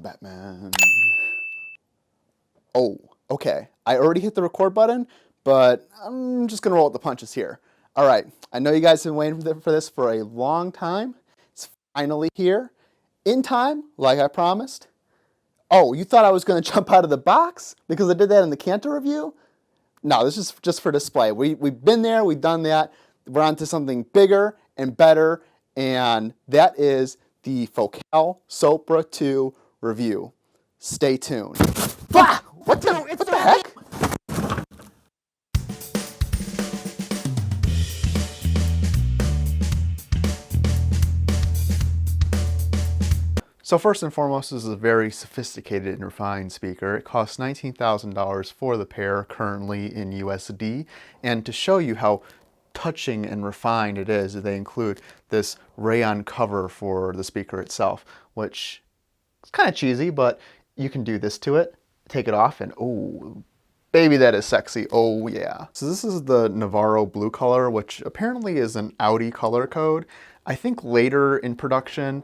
Batman. Oh, okay. I already hit the record button, but I'm just gonna roll with the punches here. All right, I know you guys have been waiting for this for a long time. It's finally here, in time, like I promised. Oh, you thought I was gonna jump out of the box because I did that in the Canta review? No, this is just for display. We've been there, we've done that. We're on to something bigger and better, and that is the Focal Sopra 2 review. Stay tuned. Ah! What the heck? So first and foremost, this is a very sophisticated and refined speaker. It costs $19,000 for the pair currently in USD. And to show you how touching and refined it is, they include this rayon cover for the speaker itself, which is kind of cheesy, but you can do this to it, take it off, and oh, baby, that is sexy. Oh yeah. So this is the Navarro blue color, which apparently is an Audi color code. I think later in production,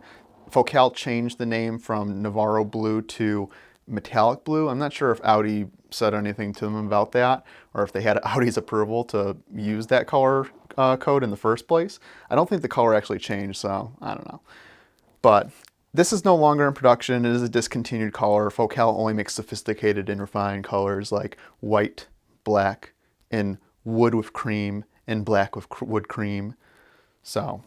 Focal changed the name from Navarro blue to metallic blue. I'm not sure if Audi said anything to them about that, or if they had Audi's approval to use that color code in the first place. I don't think the color actually changed, so I don't know. But this is no longer in production. It is a discontinued color. Focal only makes sophisticated and refined colors like white, black, and wood with cream, and black with wood cream. So,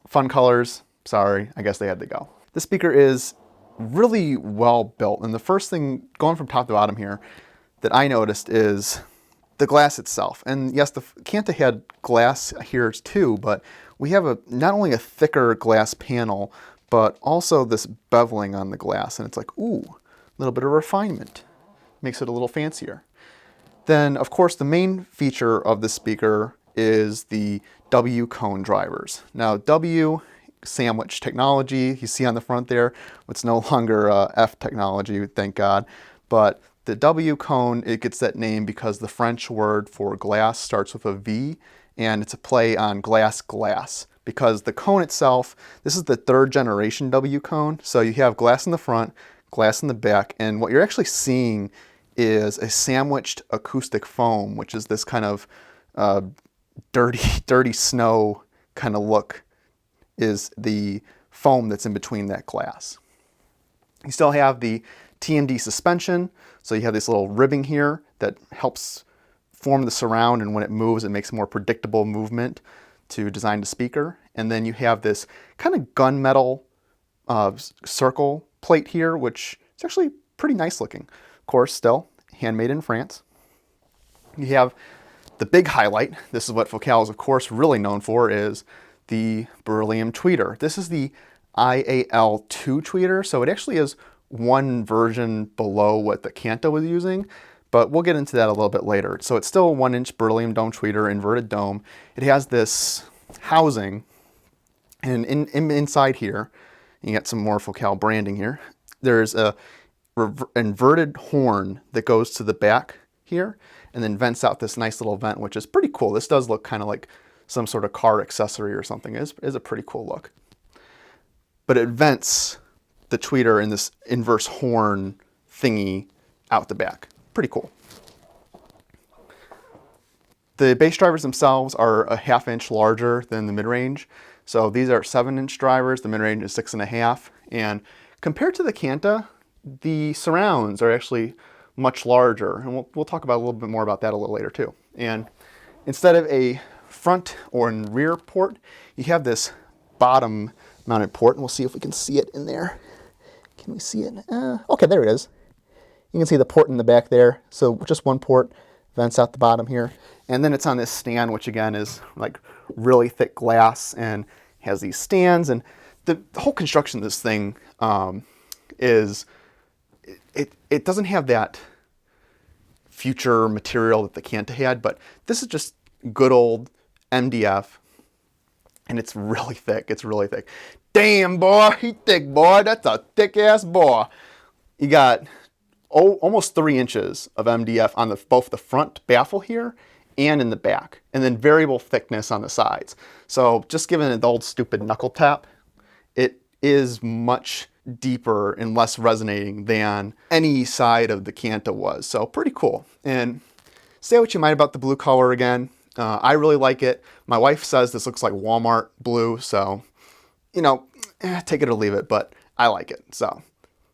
fun colors. Sorry, I guess they had to go. This speaker is really well built, and the first thing, going from top to bottom here, that I noticed is the glass itself. And yes, the Canta had glass here too, but we have not only a thicker glass panel, but also this beveling on the glass, and it's like, ooh, a little bit of refinement. Makes it a little fancier. Then, of course, the main feature of the speaker is the W cone drivers. Now, W sandwich technology, you see on the front there, it's no longer F technology, thank God, but the W cone, it gets that name because the French word for glass starts with a V, and it's a play on glass, because the cone itself, this is the third generation W cone, so you have glass in the front, glass in the back, and what you're actually seeing is a sandwiched acoustic foam, which is this kind of dirty snow kind of look, is the foam that's in between that glass. You still have the TMD suspension, so you have this little ribbing here that helps form the surround, and when it moves, it makes a more predictable movement to design the speaker. And then you have this kind of gunmetal circle plate here, which is actually pretty nice looking. Of course, still handmade in France. You have the big highlight. This is what Focal is, of course, really known for, is the beryllium tweeter. This is the IAL2 tweeter, so it actually is one version below what the Canta was using, but we'll get into that a little bit later. So it's still a 1-inch beryllium dome tweeter, inverted dome. It has this housing, and inside here, you get some more Focal branding here. There's a inverted horn that goes to the back here, and then vents out this nice little vent, which is pretty cool. This does look kind of like some sort of car accessory or something. It is a pretty cool look. But it vents the tweeter in this inverse horn thingy out the back. Pretty cool. The bass drivers themselves are a 1/2 inch larger than the mid-range. So these are 7-inch drivers, the mid-range is 6.5. And compared to the Canta, the surrounds are actually much larger. And we'll talk about a little bit more about that a little later too. And instead of a front or rear port, you have this bottom mounted port, and we'll see if we can see it in there. Can we see it? Okay, there it is. You can see the port in the back there. So just one port vents out the bottom here. And then it's on this stand, which again is like really thick glass and has these stands. And the whole construction of this thing is, it doesn't have that future material that the Canta had, but this is just good old MDF, and it's really thick. It's really thick. Damn, boy, he thick, boy. That's a thick ass boy. You got almost 3 inches of MDF on both the front baffle here and in the back, and then variable thickness on the sides. So just giving it the old stupid knuckle tap, it is much deeper and less resonating than any side of the Canta was. So pretty cool. And say what you might about the blue color again. I really like it. My wife says this looks like Walmart blue, so, you know, take it or leave it, but I like it. So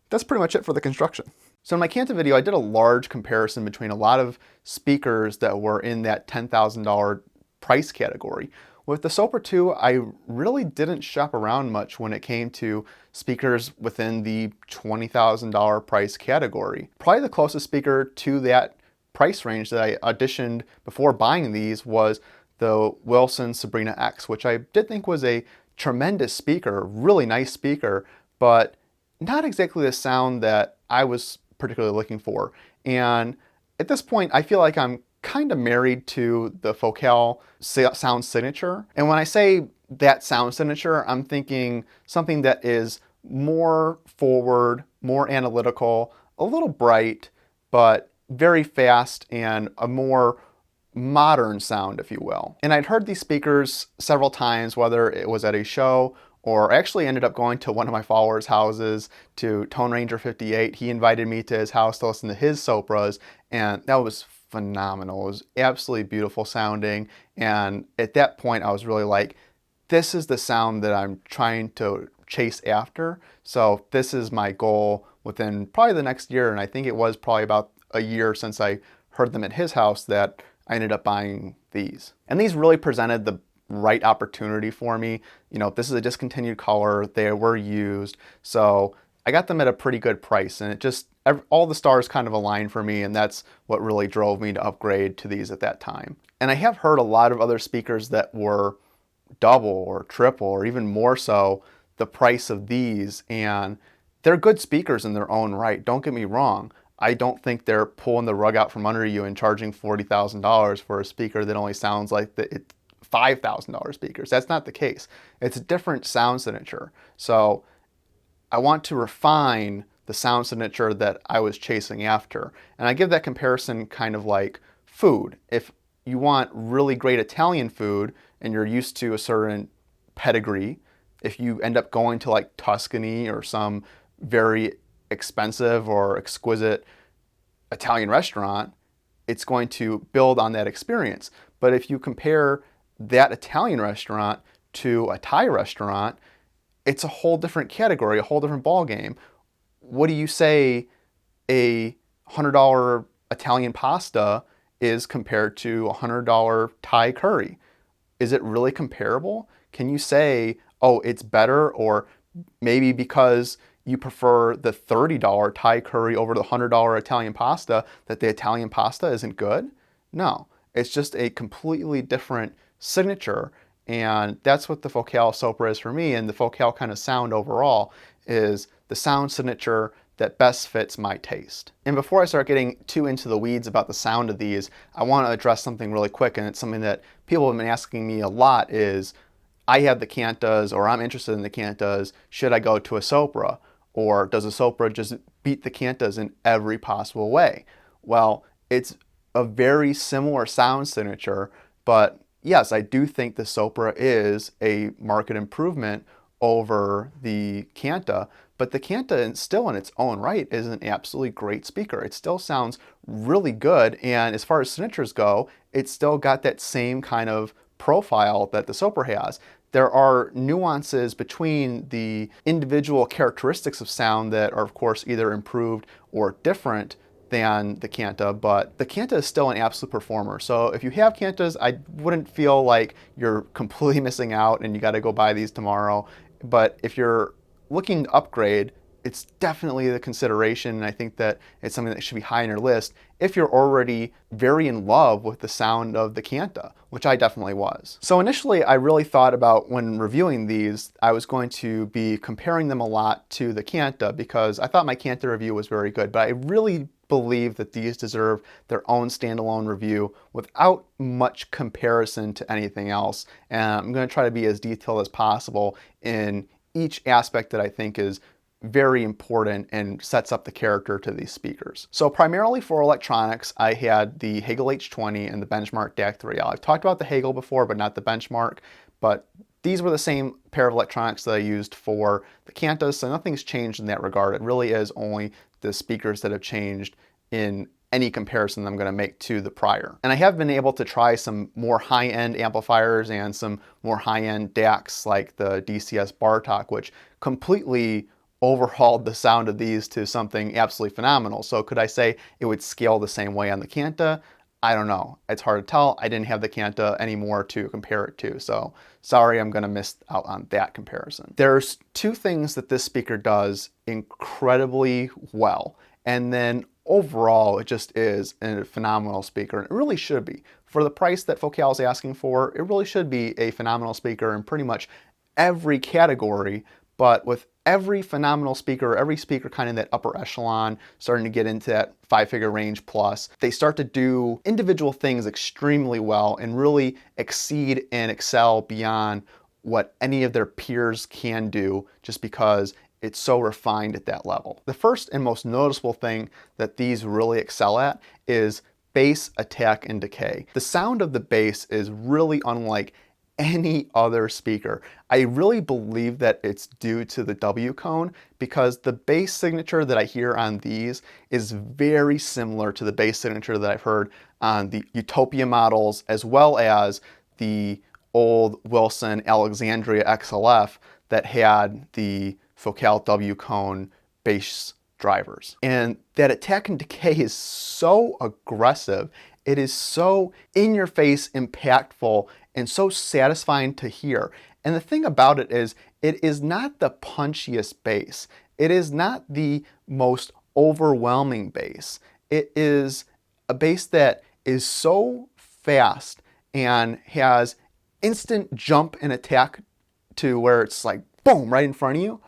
that's pretty much it for the construction. So in my Canta video, I did a large comparison between a lot of speakers that were in that $10,000 price category. With the Sopra 2, I really didn't shop around much when it came to speakers within the $20,000 price category. Probably the closest speaker to that price range that I auditioned before buying these was the Wilson Sabrina X, which I did think was a tremendous speaker, really nice speaker, but not exactly the sound that I was particularly looking for. And at this point, I feel like I'm kind of married to the Focal sound signature. And when I say that sound signature, I'm thinking something that is more forward, more analytical, a little bright, but very fast and a more modern sound, if you will. And I'd heard these speakers several times, whether it was at a show or I actually ended up going to one of my followers' houses to Tone Ranger 58. He invited me to his house to listen to his Sopras, and that was phenomenal. It was absolutely beautiful sounding. And at that point, I was really like, this is the sound that I'm trying to chase after. So this is my goal within probably the next year. And I think it was probably about a year since I heard them at his house that I ended up buying these. And these really presented the right opportunity for me. You know, this is a discontinued color. They were used. So I got them at a pretty good price, and it just, all the stars kind of aligned for me, and that's what really drove me to upgrade to these at that time. And I have heard a lot of other speakers that were double or triple or even more so the price of these, and they're good speakers in their own right. Don't get me wrong. I don't think they're pulling the rug out from under you and charging $40,000 for a speaker that only sounds like it's $5,000 speakers. That's not the case. It's a different sound signature. So I want to refine the sound signature that I was chasing after. And I give that comparison kind of like food. If you want really great Italian food and you're used to a certain pedigree, if you end up going to like Tuscany or some very expensive or exquisite Italian restaurant, it's going to build on that experience. But if you compare that Italian restaurant to a Thai restaurant, it's a whole different category, a whole different ball game. What do you say a $100 Italian pasta is compared to a $100 Thai curry? Is it really comparable? Can you say, oh, it's better, or maybe because you prefer the $30 Thai curry over the $100 Italian pasta, that the Italian pasta isn't good? No, it's just a completely different signature, and that's what the Focal Sopra is for me. And the Focal kind of sound overall is the sound signature that best fits my taste. And before I start getting too into the weeds about the sound of these, I want to address something really quick, and it's something that people have been asking me a lot is, I have the Cantas, or I'm interested in the Cantas, should I go to a Sopra? Or does a Sopra just beat the Cantas in every possible way? Well, it's a very similar sound signature, but yes, I do think the Sopra is a market improvement over the Canta, but the Canta still in its own right is an absolutely great speaker. It still sounds really good, and as far as signatures go, it's still got that same kind of profile that the Sopra has. There are nuances between the individual characteristics of sound that are, of course, either improved or different than the Canta, but the Canta is still an absolute performer. So if you have Cantas, I wouldn't feel like you're completely missing out and you got to go buy these tomorrow. But if you're looking to upgrade, it's definitely the consideration, and I think that it's something that should be high on your list if you're already very in love with the sound of the Canta, which I definitely was. So initially, I really thought about, when reviewing these, I was going to be comparing them a lot to the Canta because I thought my Canta review was very good, but I really believe that these deserve their own standalone review without much comparison to anything else. And I'm going to try to be as detailed as possible in each aspect that I think is very important and sets up the character to these speakers. So primarily for electronics, I had the Hagel H20 and the Benchmark DAC 3L. I've talked about the Hagel before, but not the Benchmark, but These were the same pair of electronics that I used for the Canta, so nothing's changed in that regard. It really is only the speakers that have changed in any comparison that I'm going to make to the prior. And I have been able to try some more high-end amplifiers and some more high-end DACs like the DCS Bartok, which completely overhauled the sound of these to something absolutely phenomenal. So could I say it would scale the same way on the Canta? I don't know. It's hard to tell. I didn't have the Canta anymore to compare it to, so sorry, I'm going to miss out on that comparison. There's two things that this speaker does incredibly well, and then overall it just is a phenomenal speaker, and it really should be. For the price that Focal is asking for, it really should be a phenomenal speaker in pretty much every category, but with every phenomenal speaker, every speaker kind of in that upper echelon, starting to get into that 5-figure range plus, they start to do individual things extremely well and really exceed and excel beyond what any of their peers can do just because it's so refined at that level. The first and most noticeable thing that these really excel at is bass, attack, and decay. The sound of the bass is really unlike any other speaker. I really believe that it's due to the W cone because the bass signature that I hear on these is very similar to the bass signature that I've heard on the Utopia models as well as the old Wilson Alexandria XLF that had the Focal W cone bass drivers. And that attack and decay is so aggressive. It is so in your face, impactful, and so satisfying to hear. And the thing about it is not the punchiest bass. It is not the most overwhelming bass. It is a bass that is so fast and has instant jump and attack to where it's like boom right in front of you.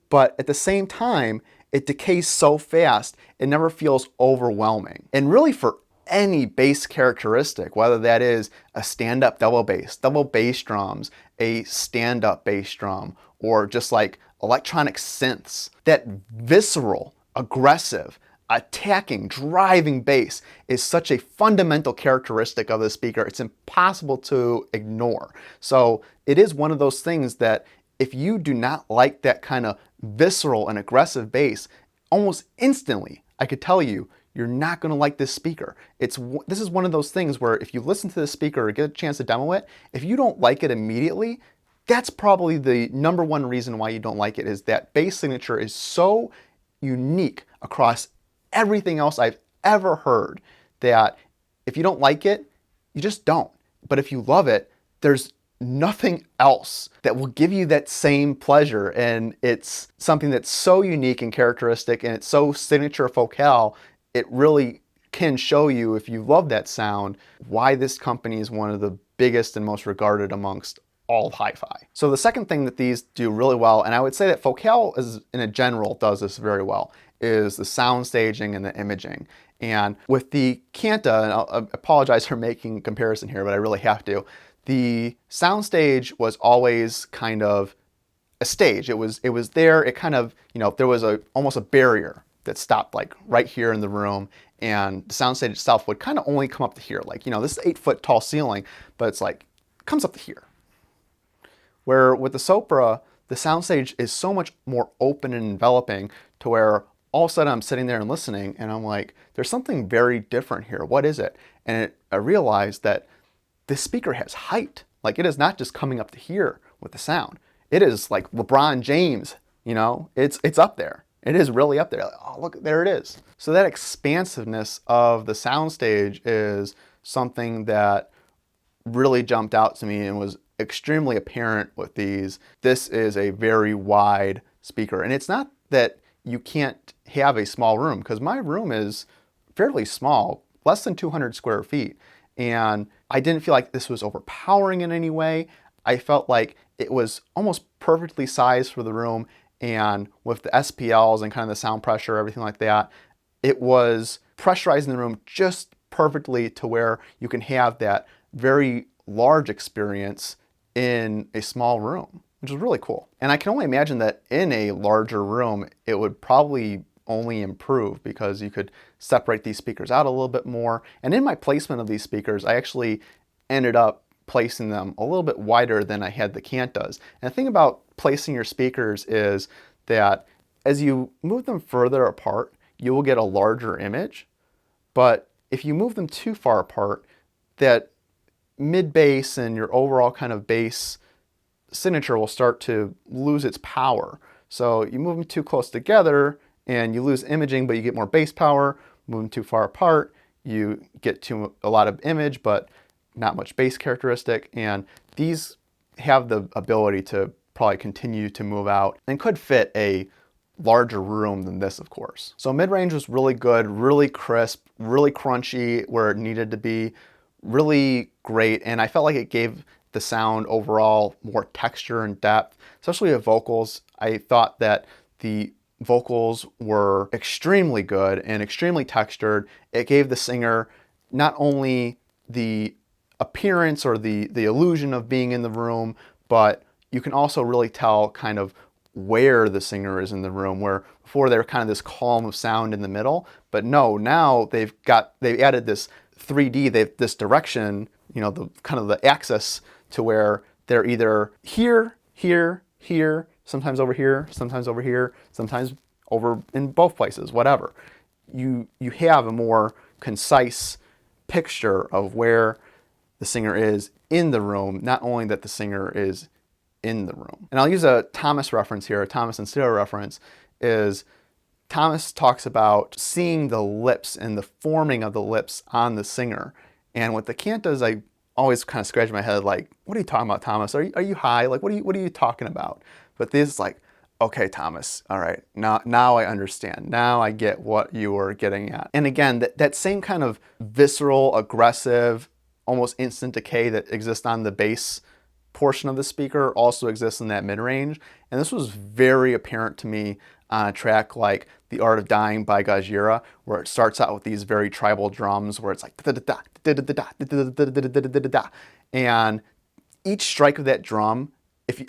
But at the same time, it decays so fast, it never feels overwhelming. And really for any bass characteristic, whether that is a stand-up double bass drums, a stand-up bass drum, or just like electronic synths, that visceral, aggressive, attacking, driving bass is such a fundamental characteristic of the speaker, it's impossible to ignore. So it is one of those things that if you do not like that kind of visceral and aggressive bass, almost instantly, I could tell you, you're not going to like this speaker. This is one of those things where if you listen to this speaker or get a chance to demo it, if you don't like it immediately, that's probably the number one reason why you don't like it, is that bass signature is so unique across everything else I've ever heard that if you don't like it, you just don't. But if you love it, there's nothing else that will give you that same pleasure, and it's something that's so unique and characteristic and it's so signature Focal, it really can show you, if you love that sound, why this company is one of the biggest and most regarded amongst all of hi-fi. So the second thing that these do really well, and I would say that Focal in a general does this very well, is the sound staging and the imaging. And with the Canta, and I apologize for making a comparison here, but I really have to, the soundstage was always kind of a stage. It was there. It kind of, there was almost a barrier that stopped like right here in the room, and the soundstage itself would kind of only come up to here. Like, this 8-foot tall ceiling, but it's like, it comes up to here. Where with the Sopra, the soundstage is so much more open and enveloping to where all of a sudden I'm sitting there and listening and I'm like, there's something very different here. What is it? And I realized that this speaker has height. Like, it is not just coming up to here with the sound. It is like LeBron James, it's up there. It is really up there. Like, oh, look, there it is. So that expansiveness of the soundstage is something that really jumped out to me and was extremely apparent with these. This is a very wide speaker. And it's not that you can't have a small room, because my room is fairly small, less than 200 square feet. And I didn't feel like this was overpowering in any way. I felt like it was almost perfectly sized for the room. And with the SPLs and kind of the sound pressure, everything like that, it was pressurizing the room just perfectly to where you can have that very large experience in a small room, which is really cool. And I can only imagine that in a larger room, it would probably only improve because you could separate these speakers out a little bit more. And in my placement of these speakers, I actually ended up placing them a little bit wider than I had the Cantas. And the thing about placing your speakers is that as you move them further apart, you will get a larger image. But if you move them too far apart, that mid-bass and your overall kind of bass signature will start to lose its power. So you move them too close together and you lose imaging, but you get more bass power. Move them too far apart, you get to a lot of image, but not much bass characteristic. And these have the ability to probably continue to move out and could fit a larger room than this, of course. So mid-range was really good, really crisp, really crunchy where it needed to be, really great. And I felt like it gave the sound overall more texture and depth, especially with vocals. I thought that the vocals were extremely good and extremely textured. It gave the singer not only the appearance or the illusion of being in the room, but you can also really tell kind of where the singer is in the room, where before they were kind of this column of sound in the middle. But no, now they've added this 3D, this direction, you know, the kind of the axis to where they're either here, here, here, sometimes over here, sometimes over here, sometimes over in both places, whatever. You have a more concise picture of where the singer is in the room, not only that the singer is in the room. And I'll use a Thomas reference here, a Thomas and Stereo reference, is Thomas talks about seeing the lips and the forming of the lips on the singer. And with the Cantas, I always kind of scratch my head like, what are you talking about, Thomas? Are you high? Like, what are you talking about? But this is like, okay, Thomas, all right, now I understand. Now I get what you were getting at. And again, that same kind of visceral, aggressive, almost instant decay that exists on the bass portion of the speaker also exists in that mid-range. And this was very apparent to me on a track like The Art of Dying by Gajira, where it starts out with these very tribal drums where it's like and each strike of that drum,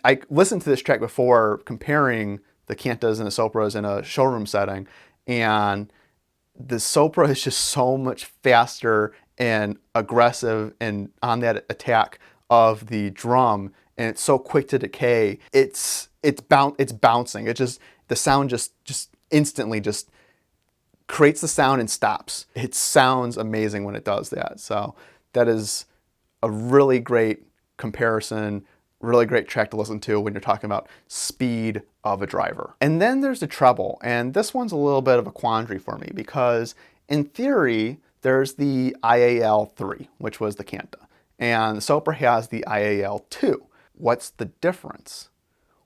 I listened to this track before comparing the Cantas and the Sopras in a showroom setting, and the Sopra is just so much faster and aggressive and on that attack of the drum, and it's so quick to decay. It's bouncing. The sound just instantly just creates the sound and stops. It sounds amazing when it does that. So that is a really great comparison, really great track to listen to when you're talking about speed of a driver. And then there's the treble, and this one's a little bit of a quandary for me because in theory, there's the IAL3, which was the Canta, and the Sopra has the IAL2. What's the difference?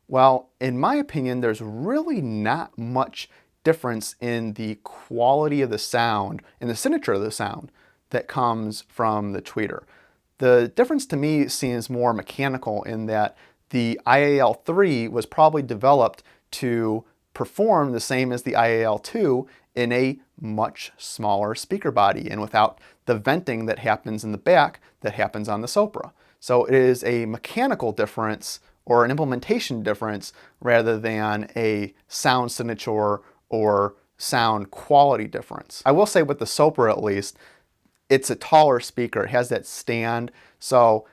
Well, in my opinion, there's really not much difference in the quality of the sound and the signature of the sound that comes from the tweeter. The difference to me seems more mechanical in that the IAL3 was probably developed to perform the same as the IAL2 in a much smaller speaker body and without the venting that happens in the back that happens on the Sopra. So it is a mechanical difference or an implementation difference rather than a sound signature or sound quality difference. I will say with the Sopra at least, it's a taller speaker. It has that stand. So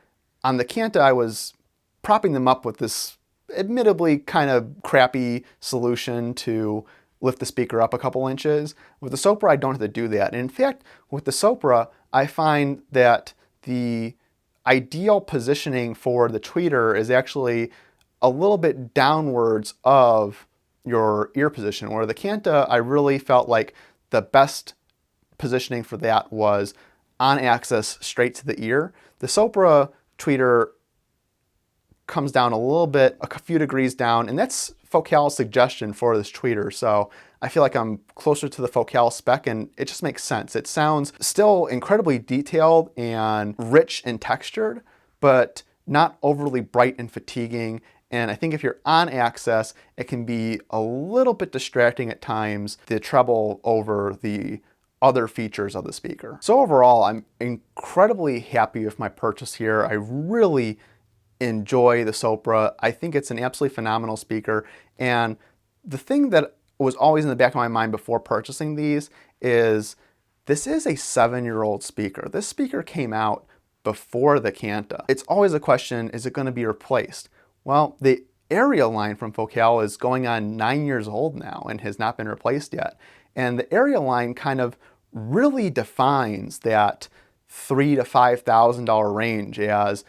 on the Canta, I was propping them up with this admittedly kind of crappy solution to lift the speaker up a couple inches. With the Sopra, I don't have to do that. And in fact, with the Sopra, I find that the ideal positioning for the tweeter is actually a little bit downwards of your ear position, where the Canta, I really felt like the best positioning for that was on axis straight to the ear. The Sopra tweeter comes down a little bit, a few degrees down, and that's Focal's suggestion for this tweeter. So I feel like I'm closer to the Focal spec, and it just makes sense. It sounds still incredibly detailed and rich and textured, but not overly bright and fatiguing. And I think if you're on axis, it can be a little bit distracting at times, the treble over the other features of the speaker. So overall, I'm incredibly happy with my purchase here. I really enjoy the Sopra. I think it's an absolutely phenomenal speaker. And the thing that was always in the back of my mind before purchasing these is this is a 7-year-old speaker. This speaker came out before the Canta. It's always a question, is it going to be replaced? Well, the area line from Focal is going on 9 years old now and has not been replaced yet. And the area line kind of really defines that $3,000 to $5,000 range as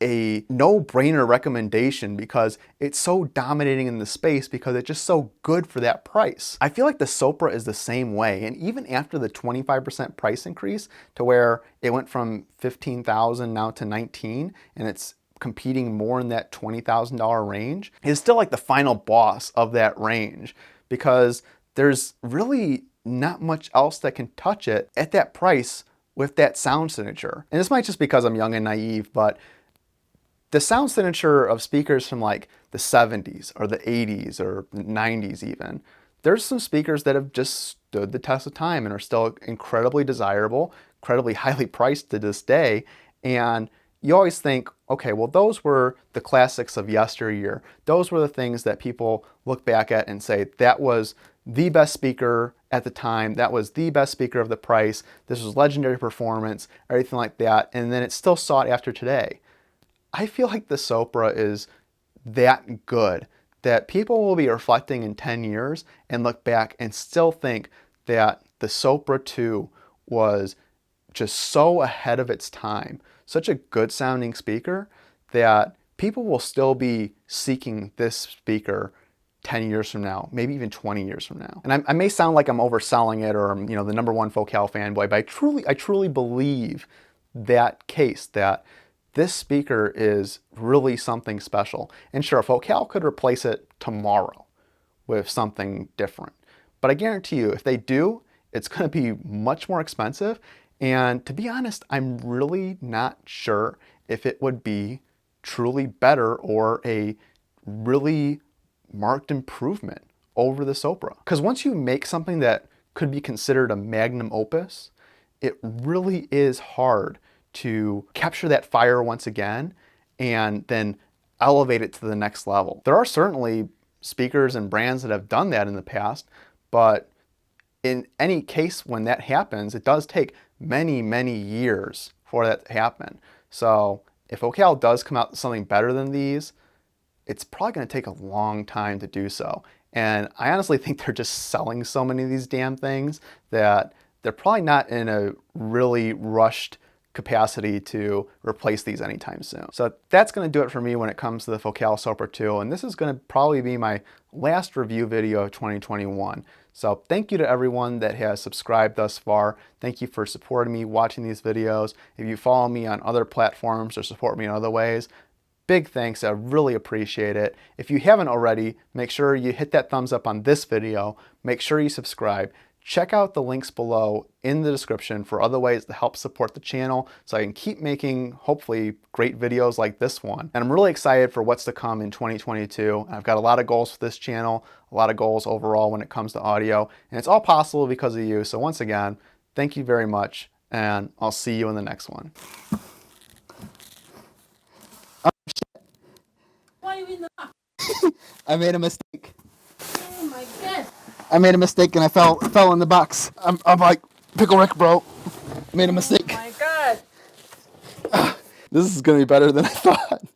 a no-brainer recommendation because it's so dominating in the space because it's just so good for that price. I feel like the Sopra is the same way, and even after the 25% price increase to where it went from $15,000 now to $19,000 and it's competing more in that $20,000 range, is still like the final boss of that range because there's really not much else that can touch it at that price with that sound signature. And this might just because I'm young and naive, but the sound signature of speakers from like the 70s or the 80s or 90s even, there's some speakers that have just stood the test of time and are still incredibly desirable, incredibly highly priced to this day. And you always think, okay, well, those were the classics of yesteryear. Those were the things that people look back at and say, that was the best speaker at the time, that was the best speaker of the price, this was legendary performance, everything like that, and then it's still sought after today. I feel like the Sopra is that good that people will be reflecting in 10 years and look back and still think that the Sopra 2 was just so ahead of its time, such a good sounding speaker that people will still be seeking this speaker 10 years from now, maybe even 20 years from now. And I may sound like I'm overselling it or I'm, the #1 Focal fanboy, but I truly believe that case, that this speaker is really something special. And sure, Focal could replace it tomorrow with something different. But I guarantee you, if they do, it's going to be much more expensive. And to be honest, I'm really not sure if it would be truly better or a really marked improvement over the Sopra. Because once you make something that could be considered a magnum opus, it really is hard to capture that fire once again and then elevate it to the next level. There are certainly speakers and brands that have done that in the past, but in any case when that happens, it does take many, many years for that to happen. So if Focal does come out with something better than these, it's probably going to take a long time to do so. And I honestly think they're just selling so many of these damn things that they're probably not in a really rushed capacity to replace these anytime soon. So that's going to do it for me when it comes to the Focal Sopra 2, and this is going to probably be my last review video of 2021. So thank you to everyone that has subscribed thus far. Thank you for supporting me, watching these videos. If you follow me on other platforms or support me in other ways, big thanks, I really appreciate it. If you haven't already, make sure you hit that thumbs up on this video, make sure you subscribe. Check out the links below in the description for other ways to help support the channel so I can keep making, hopefully, great videos like this one. And I'm really excited for what's to come in 2022. I've got a lot of goals for this channel, a lot of goals overall when it comes to audio, and it's all possible because of you. So once again, thank you very much, and I'll see you in the next one. Oh, shit. Why are you in the box? I made a mistake. Oh my god. I made a mistake and I fell in the box. I'm like, Pickle Rick, bro. Made a mistake. Oh my god. This is gonna be better than I thought.